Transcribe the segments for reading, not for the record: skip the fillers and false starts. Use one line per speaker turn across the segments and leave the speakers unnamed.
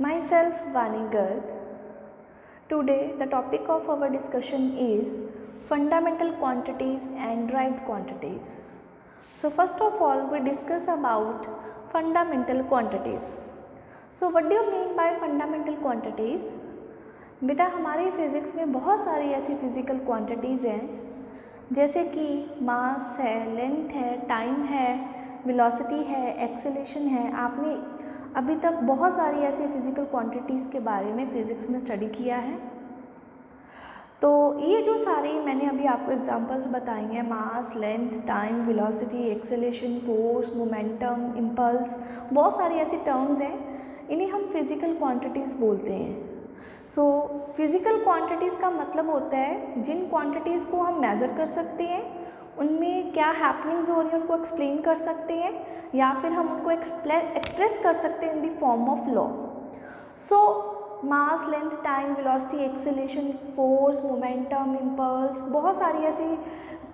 Myself Vani Garg. Today the topic of our discussion is fundamental quantities and derived quantities. So first of all we discuss about fundamental quantities. So what do you mean by fundamental quantities? बेटा हमारी physics में बहुत सारी ऐसी physical quantities हैं जैसे कि मास है, लेंथ है, टाइम है, वेलोसिटी है, एक्सेलेरेशन है। आपने अभी तक बहुत सारी ऐसी फिज़िकल क्वांटिटीज़ के बारे में फ़िज़िक्स में स्टडी किया है। तो ये जो सारी मैंने अभी आपको एग्जांपल्स बताई हैं, mass, length, time, velocity, acceleration, force, momentum, impulse, बहुत सारी ऐसी टर्म्स हैं, इन्हें हम फिज़िकल क्वांटिटीज़ बोलते हैं। सो फिज़िकल क्वांटिटीज़ का मतलब होता है जिन क्वांटिटीज़ को हम मेज़र कर सकते हैं, उनमें क्या हैपनिंग्स हो रही हैं उनको एक्सप्लेन कर सकते हैं या फिर हम उनको एक्सप्रेस कर सकते हैं in the form of law. So mass, length, time, velocity, acceleration, force, momentum, impulse, बहुत सारी ऐसी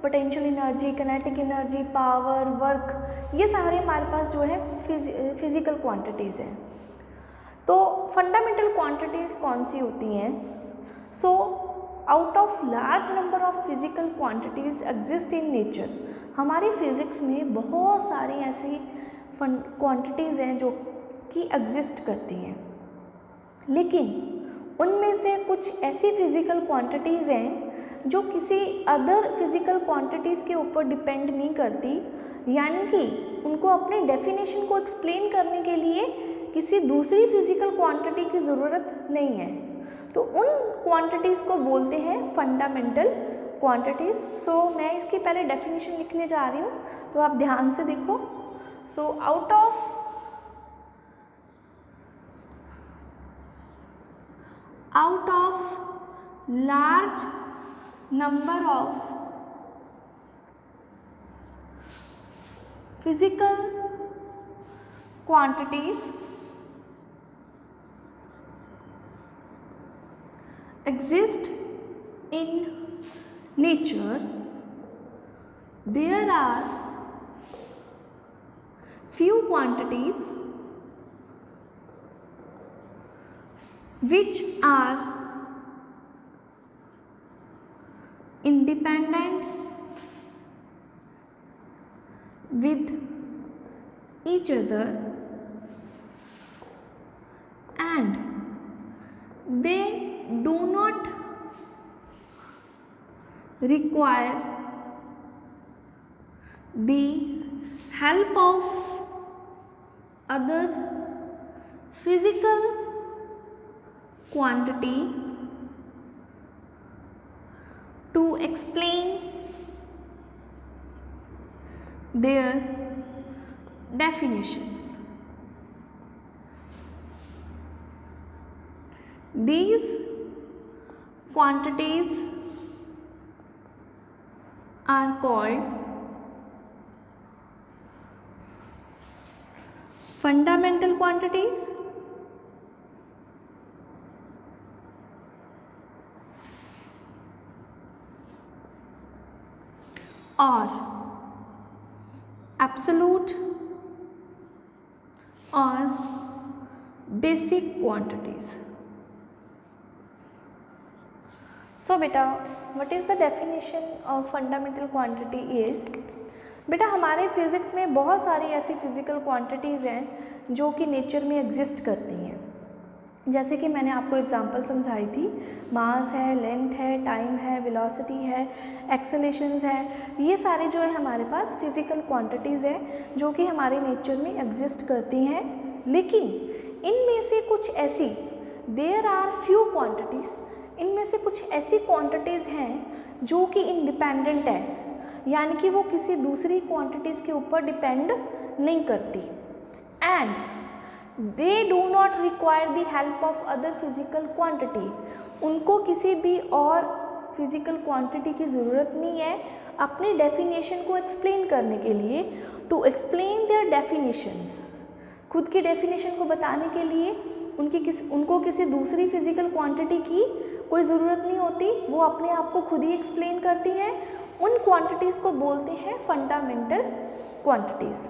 potential energy, kinetic energy, power, work, ये सारे हमारे पास जो है फिज़िकल क्वांटिटीज़ हैं। तो फंडामेंटल क्वांटिटीज़ कौन सी होती हैं? So out of large number of physical quantities exist in nature. हमारी फिज़िक्स में बहुत सारी ऐसी क्वांटिटीज़ हैं जो कि एग्जिस्ट करती हैं, लेकिन उनमें से कुछ ऐसी फिज़िकल क्वांटिटीज़ हैं जो किसी अदर फिज़िकल क्वांटिटीज़ के ऊपर डिपेंड नहीं करती, यानी कि उनको अपने डेफिनेशन को एक्सप्लेन करने के लिए किसी दूसरी फिज़िकल क्वांटिटी की ज़रूरत नहीं है। तो उन क्वांटिटीज़ को बोलते हैं फंडामेंटल क्वांटिटीज़। सो मैं इसकी पहले डेफिनेशन लिखने जा रही हूँ, तो आप ध्यान से देखो। So out of large number of physical quantities exist in nature, there are few quantities which are independent with each other and they do not require the help of other physical quantity to explain their definition. These quantities are called fundamental quantities or absolute or basic quantities. So बेटा what is the definition of fundamental quantity is? बेटा हमारे physics में बहुत सारी ऐसी physical quantities हैं जो कि नेचर में एग्जिस्ट करती हैं। जैसे कि मैंने आपको एग्जांपल समझाई थी, मास है, लेंथ है, टाइम है, वेलोसिटी है, एक्सेलेरेशंस है, ये सारे जो है हमारे पास फिज़िकल क्वांटिटीज़ हैं जो कि हमारे नेचर में एग्जिस्ट करती हैं। लेकिन इनमें से कुछ ऐसी देयर आर फ्यू क्वांटिटीज़, इनमें से कुछ ऐसी क्वांटिटीज़ हैं जो कि इंडिपेंडेंट है, यानी कि वो किसी दूसरी क्वांटिटीज़ के ऊपर डिपेंड नहीं करती, and they do not require the help of other physical quantity. उनको किसी भी और फिज़िकल क्वांटिटी की ज़रूरत नहीं है अपने डेफिनेशन को एक्सप्लेन करने के लिए। टू एक्सप्लेन देयर डेफिनेशंस, खुद की डेफिनेशन को बताने के लिए उनको किसी दूसरी फिज़िकल क्वांटिटी की कोई ज़रूरत नहीं होती, वो अपने आप को खुद ही एक्सप्लेन करती हैं। उन क्वांटिटीज़ को बोलते हैं फंडामेंटल क्वांटिटीज़।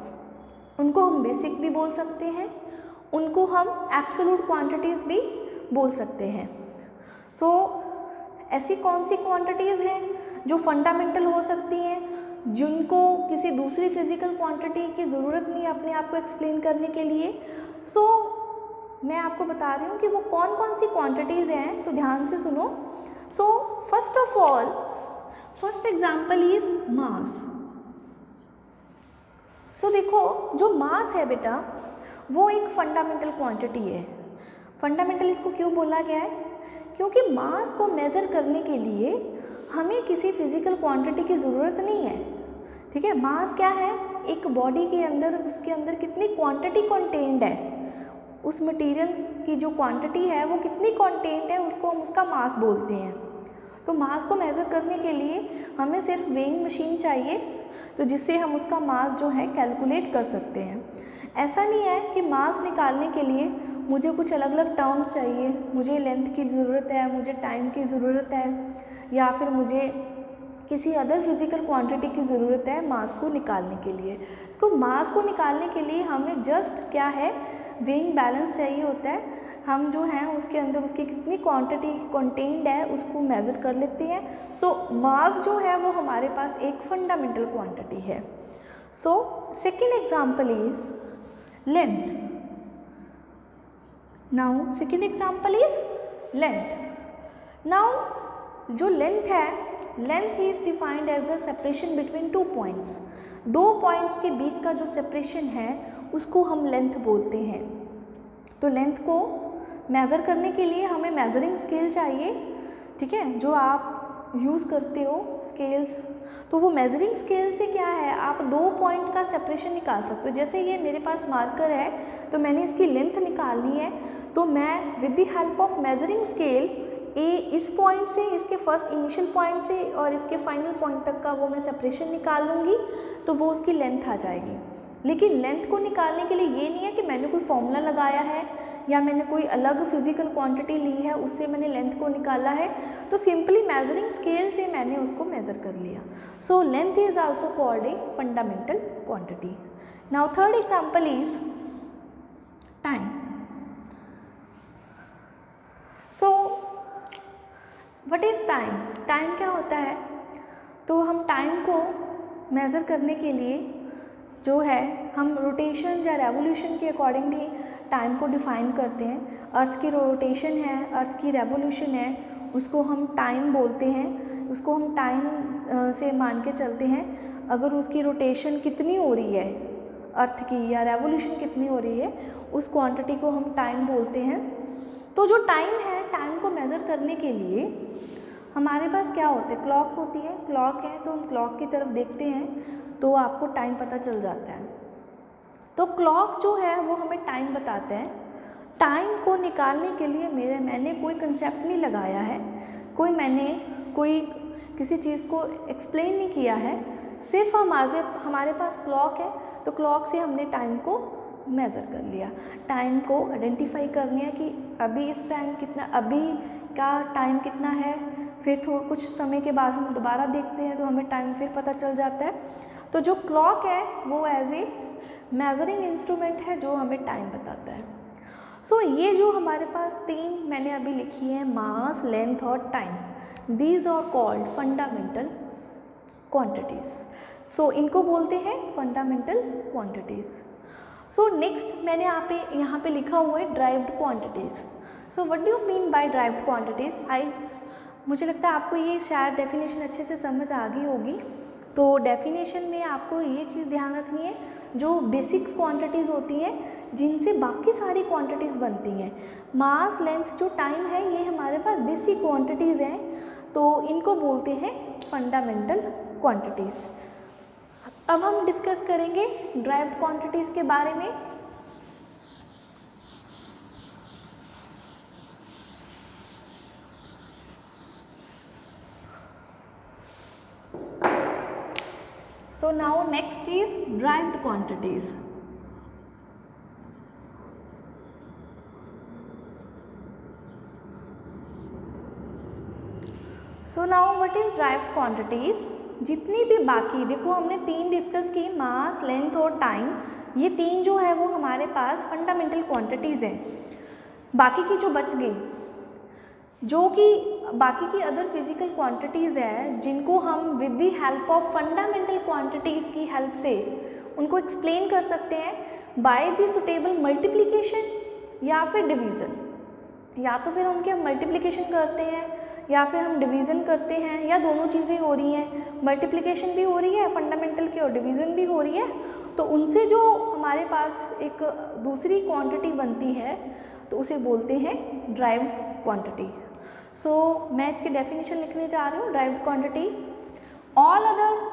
उनको हम बेसिक भी बोल सकते हैं उनको हम एब्सोल्यूट क्वांटिटीज़ भी बोल सकते हैं। सो ऐसी कौन सी क्वांटिटीज़ हैं जो फंडामेंटल हो सकती हैं, जिनको किसी दूसरी फिजिकल क्वांटिटी की ज़रूरत नहीं है अपने आप को एक्सप्लेन करने के लिए। सो मैं आपको बता रही हूँ कि वो कौन कौन सी क्वांटिटीज़ हैं, तो ध्यान से सुनो। So first of all, first example is mass. So देखो, जो मास है बेटा, वो एक फंडामेंटल क्वांटिटी है। फंडामेंटल इसको क्यों बोला गया है? क्योंकि मास को मेज़र करने के लिए हमें किसी फिजिकल क्वांटिटी की ज़रूरत नहीं है। ठीक है, मास क्या है? एक बॉडी के अंदर, उसके अंदर कितनी क्वांटिटी कंटेन्ड है, उस मटेरियल की जो क्वांटिटी है वो कितनी कंटेन्ड है, उसको हम उसका मास बोलते हैं। तो मास को मेज़र करने के लिए हमें सिर्फ वेइंग मशीन चाहिए, तो जिससे हम उसका मास जो है कैलकुलेट कर सकते हैं। ऐसा नहीं है कि मास निकालने के लिए मुझे कुछ अलग अलग टर्म्स चाहिए, मुझे लेंथ की ज़रूरत है, मुझे टाइम की ज़रूरत है, या फिर मुझे किसी अदर फिजिकल क्वांटिटी की ज़रूरत है मास को निकालने के लिए। तो मास को निकालने के लिए हमें जस्ट क्या है, वेइंग बैलेंस चाहिए होता है। हम जो हैं उसके अंदर उसकी कितनी क्वांटिटी कंटेन्ड है उसको मेज़र कर लेते हैं। सो मास जो है वो हमारे पास एक फंडामेंटल क्वांटिटी है। So second example is length. Now second example is length. Now जो लेंथ है, length is defined as the separation between two points. दो पॉइंट्स के बीच का जो सेपरेशन है उसको हम लेंथ बोलते हैं। तो लेंथ को मेज़र करने के लिए हमें मेज़रिंग स्केल चाहिए, ठीक है, जो आप यूज़ करते हो स्केल्स। तो वो मेज़रिंग स्केल से क्या है, आप दो पॉइंट का सेपरेशन निकाल सकते हो। जैसे ये मेरे पास मार्कर है, तो मैंने इसकी लेंथ निकालनी है, तो मैं with the help of measuring scale a इस पॉइंट से, इसके फर्स्ट इनिशियल पॉइंट से और इसके फाइनल पॉइंट तक का वो मैं सेपरेशन निकाल लूँगी, तो वो उसकी लेंथ आ जाएगी। लेकिन लेंथ को निकालने के लिए ये नहीं है कि मैंने कोई फॉर्मूला लगाया है या मैंने कोई अलग फिजिकल क्वांटिटी ली है उससे मैंने लेंथ को निकाला है। तो सिंपली मेजरिंग स्केल से मैंने उसको मेज़र कर लिया। So length is also called a fundamental quantity. Now third example is time. So what is time? Time क्या होता है? तो हम टाइम को मेज़र करने के लिए जो है हम रोटेशन या रेवोल्यूशन के अकॉर्डिंगली टाइम को डिफ़ाइन करते हैं। अर्थ की रोटेशन है, अर्थ की रेवोल्यूशन है, उसको हम टाइम बोलते हैं। उसको हम टाइम से मान के चलते हैं। अगर उसकी रोटेशन कितनी हो रही है अर्थ की, या रेवोल्यूशन कितनी हो रही है, उस क्वांटिटी को हम टाइम बोलते हैं। तो जो टाइम है, टाइम को मेज़र करने के लिए हमारे पास क्या होते हैं? क्लॉक होती है। क्लॉक है तो हम क्लॉक की तरफ देखते हैं तो आपको टाइम पता चल जाता है। तो क्लॉक जो है वो हमें टाइम बताते हैं। टाइम को निकालने के लिए मैंने कोई कंसेप्ट नहीं लगाया है, कोई किसी चीज़ को एक्सप्लेन नहीं किया है। सिर्फ हमारे पास क्लॉक है, तो क्लॉक से हमने टाइम को मेज़र कर लिया। टाइम को आइडेंटिफाई कर लिया कि अभी इस टाइम कितना, अभी का टाइम कितना है। फिर कुछ समय के बाद हम दोबारा देखते हैं तो हमें टाइम फिर पता चल जाता है। तो जो क्लॉक है वो एज ए मेजरिंग इंस्ट्रूमेंट है जो हमें टाइम बताता है। सो ये जो हमारे पास तीन मैंने अभी लिखी है, मास, लेंथ और time, these are called fundamental quantities. So इनको बोलते हैं फंडामेंटल क्वांटिटीज़। सो नेक्स्ट मैंने यहाँ पे लिखा हुआ है derived quantities. So what do you mean by derived quantities? मुझे लगता है आपको ये शायद डेफिनेशन अच्छे से समझ आ गई होगी। तो डेफिनेशन में आपको ये चीज़ ध्यान रखनी है, जो बेसिक्स क्वांटिटीज़ होती हैं जिनसे बाकी सारी क्वांटिटीज़ बनती हैं। मास, लेंथ, जो टाइम है, ये हमारे पास बेसिक क्वांटिटीज़ हैं, तो इनको बोलते हैं फंडामेंटल क्वांटिटीज़। अब हम डिस्कस करेंगे ड्राइव्ड क्वांटिटीज़ के बारे में। So now next is derived quantities. So now what is derived quantities? जितनी भी बाकी, देखो हमने 3 डिस्कस की, मास, लेंथ और टाइम, ये 3 जो है वो हमारे पास फंडामेंटल क्वांटिटीज़ हैं। बाकी की जो बच गई, जो कि बाकी की अदर फिजिकल क्वांटिटीज़ है, जिनको हम with the help of fundamental quantities की हेल्प से उनको एक्सप्लेन कर सकते हैं बाय द सुटेबल मल्टीप्लिकेशन या फिर डिवीज़न। या तो फिर उनके हम मल्टीप्लिकेशन करते हैं या फिर हम डिवीज़न करते हैं, या दोनों चीज़ें हो रही हैं, मल्टीप्लिकेशन भी हो रही है फंडामेंटल की और डिवीज़न भी हो रही है, तो उनसे जो हमारे पास एक दूसरी क्वांटिटी बनती है तो उसे बोलते हैं ड्राइव्ड क्वांटिटी। सो मैं इसकी डेफिनेशन लिखने जा रही हूँ। Derived quantity, all other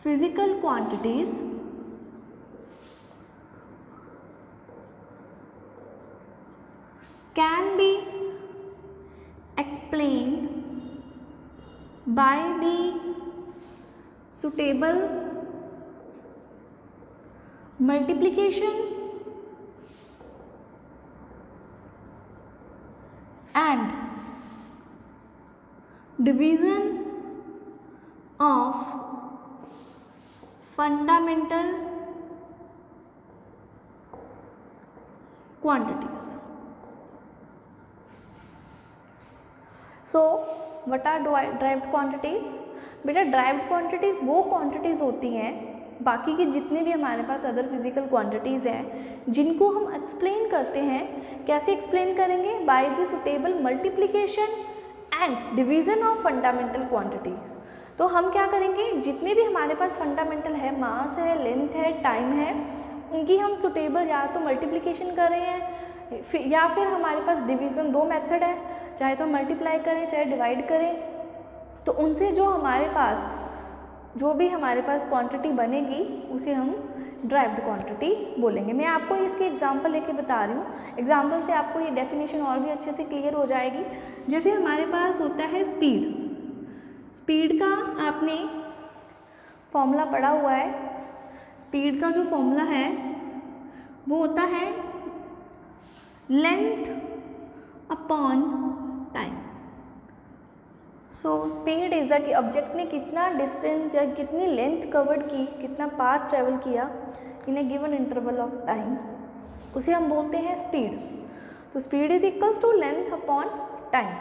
physical quantities can be explained by the suitable multiplication and division of fundamental quantities. So what are derived quantities? बेटा ड्राइव्ड क्वांटिटीज़ वो क्वांटिटीज़ होती हैं, बाकी की जितनी भी हमारे पास अदर फिजिकल क्वांटिटीज़ हैं, जिनको हम एक्सप्लेन करते हैं। कैसे एक्सप्लेन करेंगे? By the suitable multiplication and division of fundamental quantities. तो हम क्या करेंगे, जितने भी हमारे पास फंडामेंटल है, मास है, लेंथ है, टाइम है, उनकी हम सुटेबल या तो मल्टीप्लिकेशन कर रहे हैं या फिर हमारे पास डिवीज़न, दो मेथड है, चाहे तो मल्टीप्लाई करें चाहे डिवाइड करें, तो उनसे जो हमारे पास जो भी हमारे पास क्वांटिटी बनेगी उसे हम ड्राइव्ड क्वांटिटी बोलेंगे। मैं आपको इसके एग्जांपल लेके बता रही हूँ, एग्जांपल से आपको ये डेफिनेशन और भी अच्छे से क्लियर हो जाएगी। जैसे हमारे पास होता है स्पीड, स्पीड का आपने फॉर्मूला पढ़ा हुआ है। स्पीड का जो फॉर्मूला है वो होता है length upon time. So speed is कि ऑब्जेक्ट ने कितना डिस्टेंस या कितनी लेंथ कवर्ड की, कितना पाथ ट्रेवल किया in a given interval of time, उसे हम बोलते हैं स्पीड। तो speed is equals to length upon time.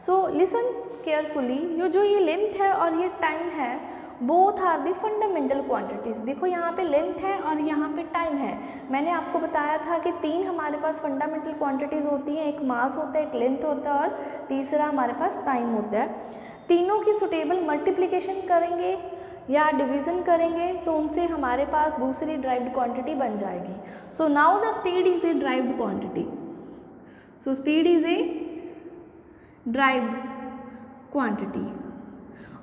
So listen carefully, जो ये लेंथ है और ये टाइम है, both are the fundamental quantities. देखो यहाँ पे लेंथ है और यहाँ पे टाइम है। मैंने आपको बताया था कि 3 हमारे पास फंडामेंटल क्वांटिटीज़ होती हैं, एक मास होता है, एक लेंथ होता है और तीसरा हमारे पास टाइम होता है। तीनों की सुटेबल मल्टीप्लिकेशन करेंगे या डिवीज़न करेंगे तो उनसे हमारे पास दूसरी ड्राइव्ड क्वांटिटी बन जाएगी। So now the speed is a derived quantity. So speed is a derived quantity.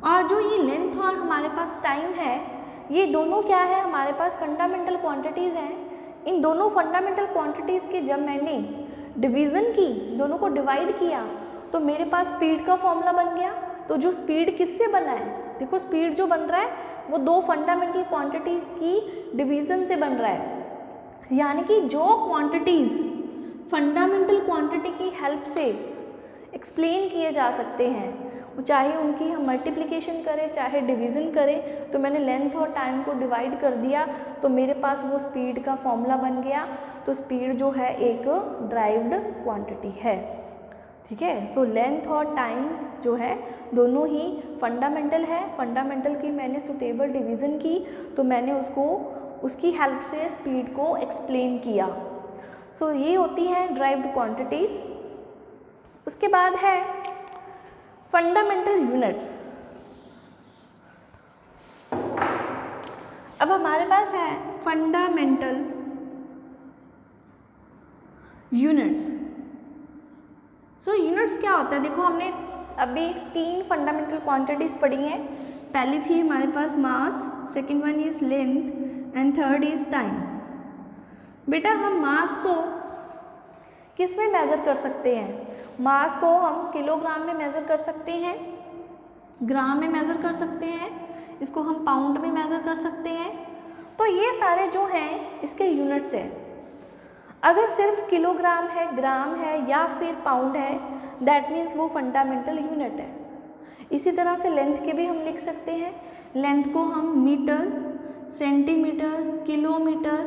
और जो ये लेंथ और हमारे पास टाइम है, ये दोनों क्या है, हमारे पास फंडामेंटल क्वांटिटीज़ हैं। इन दोनों फंडामेंटल क्वांटिटीज़ के जब मैंने डिवीज़न की, दोनों को डिवाइड किया, तो मेरे पास स्पीड का फॉर्मूला बन गया। तो जो स्पीड किससे बना है, देखो स्पीड जो बन रहा है वो 2 फंडामेंटल क्वांटिटी की डिवीज़न से बन रहा है। यानी कि जो क्वांटिटीज़ फंडामेंटल क्वांटिटी की हेल्प से एक्सप्लेन किए जा सकते हैं, चाहे उनकी हम मल्टीप्लिकेशन करें चाहे डिवीज़न करें, तो मैंने लेंथ और टाइम को डिवाइड कर दिया तो मेरे पास वो स्पीड का फॉर्मूला बन गया। तो स्पीड जो है एक ड्राइव्ड क्वांटिटी है, ठीक है। सो लेंथ और टाइम जो है दोनों ही फंडामेंटल है। फंडामेंटल की मैंने सुटेबल डिवीज़न की तो मैंने उसको उसकी हेल्प से स्पीड को एक्सप्लेन किया। सो ये होती हैं ड्राइव्ड क्वांटिटीज़। उसके बाद है फंडामेंटल यूनिट्स। अब हमारे पास है फंडामेंटल यूनिट्स। सो यूनिट्स क्या होता है, देखो हमने अभी 3 फंडामेंटल क्वांटिटीज़ पढ़ी हैं। पहली थी हमारे पास mass, second one is length and third is time. बेटा हम मास को किस में मेज़र कर सकते हैं? मास को हम किलोग्राम में मेज़र कर सकते हैं, ग्राम में मेज़र कर सकते हैं, इसको हम पाउंड में मेज़र कर सकते हैं। तो ये सारे जो हैं इसके यूनिट्स हैं। अगर सिर्फ किलोग्राम है, ग्राम है या फिर पाउंड है, दैट मीन्स वो फंडामेंटल यूनिट है। इसी तरह से लेंथ के भी हम लिख सकते हैं, लेंथ को हम मीटर, सेंटीमीटर, किलोमीटर,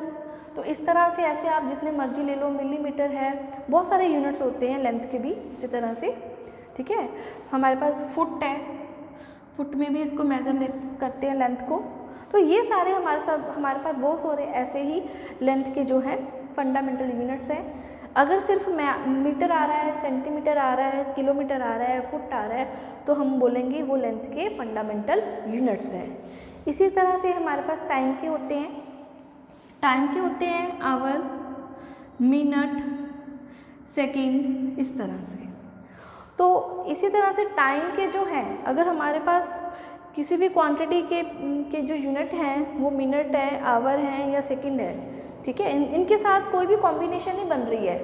तो इस तरह से ऐसे आप जितने मर्जी ले लो, मिलीमीटर है, बहुत सारे यूनिट्स होते हैं लेंथ के भी इसी तरह से, ठीक है। हमारे पास फुट है, फुट में भी इसको मेजर करते हैं लेंथ को। तो ये सारे हमारे पास बहुत सारे ऐसे ही लेंथ के जो हैं फंडामेंटल यूनिट्स हैं। अगर सिर्फ मीटर आ रहा है, सेंटीमीटर आ रहा है, किलोमीटर आ रहा है, फुट आ रहा है, तो हम बोलेंगे वो लेंथ के फंडामेंटल यूनिट्स हैं। इसी तरह से हमारे पास टाइम के होते हैं, टाइम के होते हैं आवर, मिनट, सेकंड, इस तरह से। तो इसी तरह से टाइम के जो हैं, अगर हमारे पास किसी भी क्वांटिटी के जो यूनिट हैं वो मिनट है, आवर हैं या सेकंड है, ठीक है, इनके साथ कोई भी कॉम्बिनेशन नहीं बन रही है,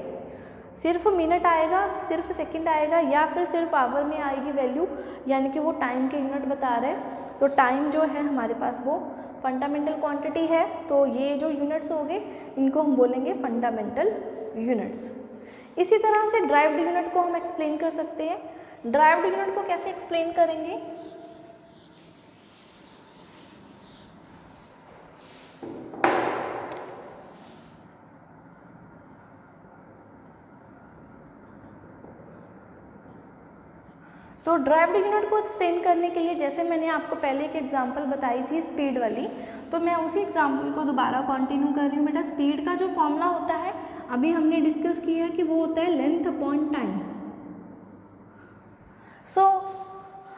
सिर्फ मिनट आएगा, सिर्फ सेकंड आएगा, या फिर सिर्फ आवर में आएगी वैल्यू, यानी कि वो टाइम के यूनिट बता रहे हैं। तो टाइम जो है हमारे पास वो फंडामेंटल क्वांटिटी है, तो ये जो यूनिट्स हो गए इनको हम बोलेंगे फंडामेंटल यूनिट्स। इसी तरह से ड्राइव्ड यूनिट को हम एक्सप्लेन कर सकते हैं। ड्राइव्ड यूनिट को कैसे एक्सप्लेन करेंगे? तो ड्राइव्ड यूनिट को एक्सप्लेन करने के लिए, जैसे मैंने आपको पहले एक एग्जांपल बताई थी स्पीड वाली, तो मैं उसी एग्जांपल को दोबारा कंटिन्यू कर रही हूँ। बेटा स्पीड का जो फॉर्मूला होता है अभी हमने डिस्कस किया है कि वो होता है लेंथ अपॉन टाइम। सो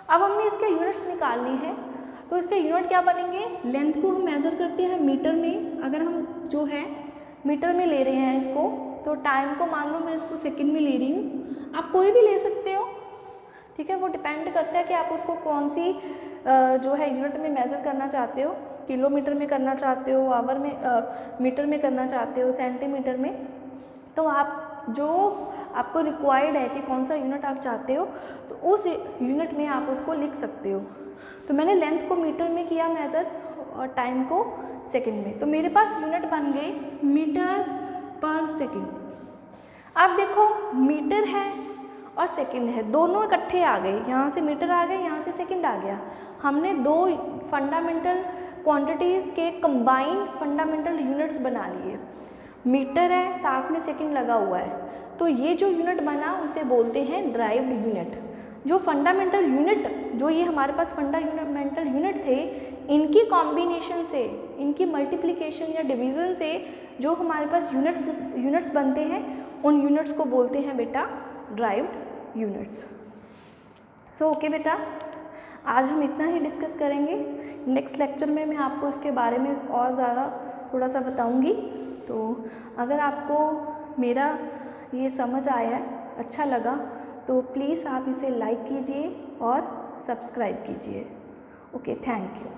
अब हमने इसके यूनिट्स निकाल ली है, तो इसके यूनिट क्या बनेंगे? लेंथ को हम मेज़र करते हैं मीटर में, अगर हम जो है मीटर में ले रहे हैं इसको, तो टाइम को मान लो मैं इसको सेकंड में ले रही हूँ, आप कोई भी ले सकते हो, ठीक है, वो डिपेंड करता है कि आप उसको कौन सी जो है यूनिट में मेज़र करना चाहते हो, किलोमीटर में करना चाहते हो, आवर में, मीटर में करना चाहते हो, सेंटीमीटर में। तो आप जो आपको रिक्वायर्ड है कि कौन सा यूनिट आप चाहते हो, तो उस यूनिट में आप उसको लिख सकते हो। तो मैंने लेंथ को मीटर में किया मेज़र और टाइम को सेकंड में, तो मेरे पास यूनिट बन गए मीटर पर सेकंड। अब देखो मीटर है और सेकंड है, दोनों इकट्ठे आ गए, यहाँ से मीटर आ गए, यहाँ से सेकंड आ गया। हमने दो फंडामेंटल क्वांटिटीज़ के कंबाइन फंडामेंटल यूनिट्स बना लिए। मीटर है, साथ में सेकंड लगा हुआ है, तो ये जो यूनिट बना उसे बोलते हैं ड्राइव्ड यूनिट। जो फंडामेंटल यूनिट, जो ये हमारे पास फंडामेंटल यूनिट थे, इनकी कॉम्बिनेशन से, इनकी मल्टीप्लिकेशन या डिवीज़न से जो हमारे पास यूनिट्स बनते हैं, उन यूनिट्स को बोलते हैं बेटा ड्राइव्ड यूनिट्स। सो ओके बेटा, आज हम इतना ही डिस्कस करेंगे। नेक्स्ट लेक्चर में मैं आपको इसके बारे में और ज़्यादा थोड़ा सा बताऊंगी। तो अगर आपको मेरा ये समझ आया है, अच्छा लगा, तो प्लीज़ आप इसे लाइक कीजिए और सब्सक्राइब कीजिए। Okay, thank you.